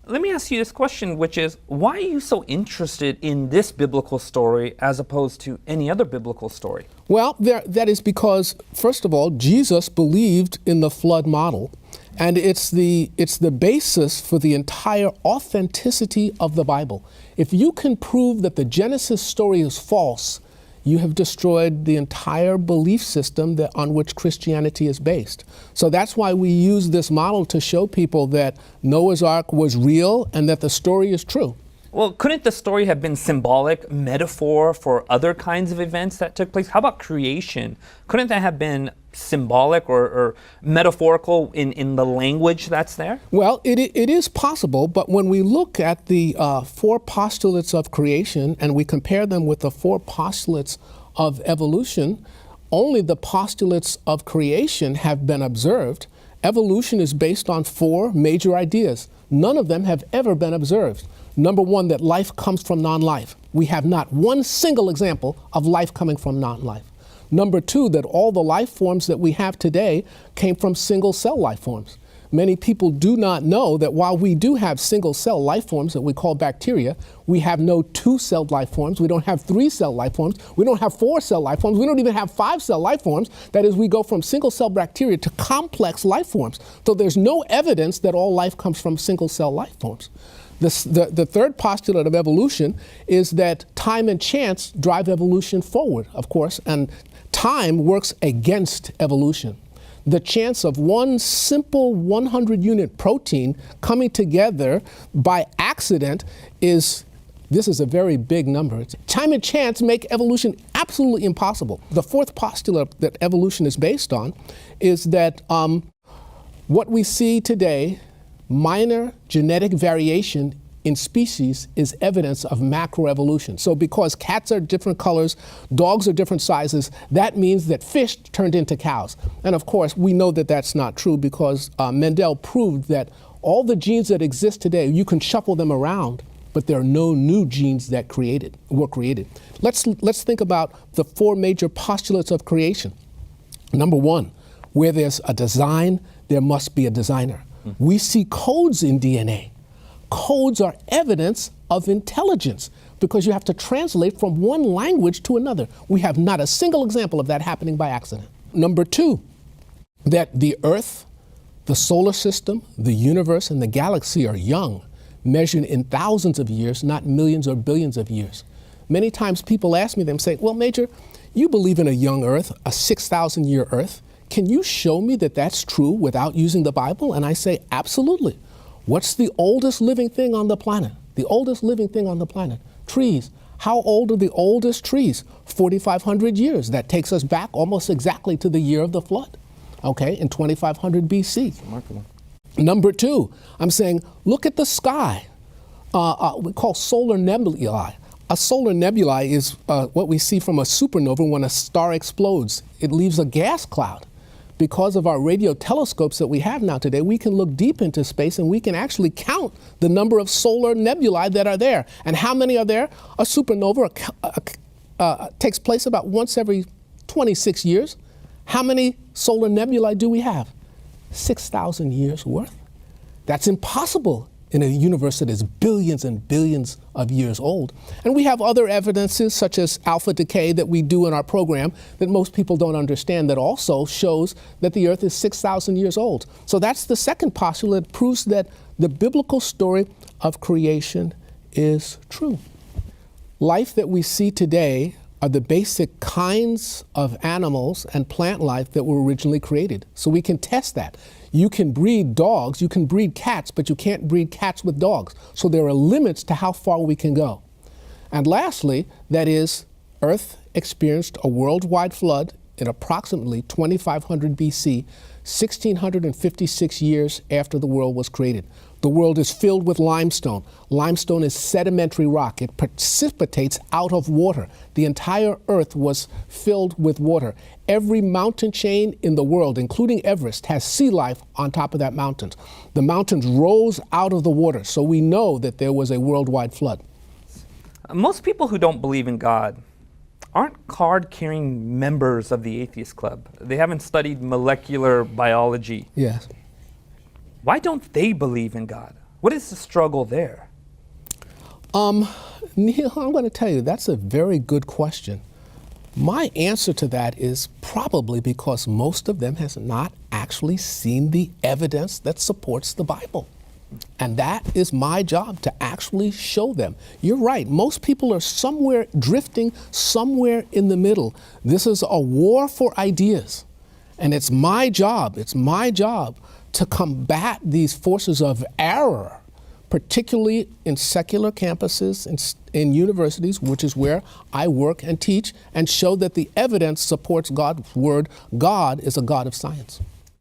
let me ask you this question, which is, why are you so interested in this biblical story as opposed to any other biblical story? Well, that is because, first of all, Jesus believed in the flood model, and it's the basis for the entire authenticity of the Bible. If you can prove that the Genesis story is false, you have destroyed the entire belief system on which Christianity is based. So that's why we use this model to show people that Noah's Ark was real and that the story is true. Well, couldn't the story have been symbolic, metaphor for other kinds of events that took place? How about creation? Couldn't that have been symbolic or metaphorical in the language that's there? Well, it is possible, but when we look at the 4 postulates of creation and we compare them with the 4 postulates of evolution, only the postulates of creation have been observed. Evolution is based on 4 major ideas. None of them have ever been observed. Number 1, that life comes from non-life. We have not one single example of life coming from non-life. Number 2, that all the life forms that we have today came from single-cell life forms. Many people do not know that while we do have single-cell life forms that we call bacteria, we have no 2-celled life forms. We don't have 3-cell life forms. We don't have 4-cell life forms. We don't even have 5-cell life forms. That is, we go from single-cell bacteria to complex life forms. So there's no evidence that all life comes from single-cell life forms. The third postulate of evolution is that time and chance drive evolution forward, of course, and time works against evolution. The chance of one simple 100-unit protein coming together by accident this is a very big number. Time and chance make evolution absolutely impossible. The fourth postulate that evolution is based on is that what we see today, minor genetic variation in species, is evidence of macroevolution. So because cats are different colors, dogs are different sizes, that means that fish turned into cows. And of course, we know that that's not true because Mendel proved that all the genes that exist today, you can shuffle them around, but there are no new genes that were created. Let's think about the 4 major postulates of creation. Number 1, where there's a design, there must be a designer. We see codes in DNA. Codes are evidence of intelligence because you have to translate from one language to another. We have not a single example of that happening by accident. Number 2, that the Earth, the solar system, the universe, and the galaxy are young, measured in thousands of years, not millions or billions of years. Many times people ask me, they say, well, Major, you believe in a young Earth, a 6,000-year Earth. Can you show me that that's true without using the Bible? And I say, absolutely. What's the oldest living thing on the planet? The oldest living thing on the planet? Trees. How old are the oldest trees? 4,500 years. That takes us back almost exactly to the year of the flood, okay, in 2500 BC. Remarkable. Number 2, I'm saying, look at the sky. We call solar nebulae. A solar nebula is what we see from a supernova when a star explodes. It leaves a gas cloud. Because of our radio telescopes that we have now today, we can look deep into space and we can actually count the number of solar nebulae that are there. And how many are there? A supernova takes place about once every 26 years. How many solar nebulae do we have? 6,000 years worth. That's impossible in a universe that is billions and billions of years old. And we have other evidences such as alpha decay that we do in our program that most people don't understand that also shows that the Earth is 6,000 years old. So that's the second postulate that proves that the biblical story of creation is true. Life that we see today are the basic kinds of animals and plant life that were originally created. So we can test that. You can breed dogs, you can breed cats, but you can't breed cats with dogs. So there are limits to how far we can go. And lastly, that is, Earth experienced a worldwide flood in approximately 2500 BC, 1656 years after the world was created. The world is filled with limestone. Limestone is sedimentary rock. It precipitates out of water. The entire Earth was filled with water. Every mountain chain in the world, including Everest, has sea life on top of that mountain. The mountains rose out of the water, so we know that there was a worldwide flood. Most people who don't believe in God aren't card-carrying members of the atheist club. They haven't studied molecular biology. Yes. Why don't they believe in God? What is the struggle there? Neil, I'm going to tell you, that's a very good question. My answer to that is probably because most of them has not actually seen the evidence that supports the Bible. And that is my job, to actually show them. You're right, most people are somewhere drifting somewhere in the middle. This is a war for ideas. And it's my job to combat these forces of error, particularly in secular campuses, in universities, which is where I work and teach, and show that the evidence supports God's word. God is a God of science.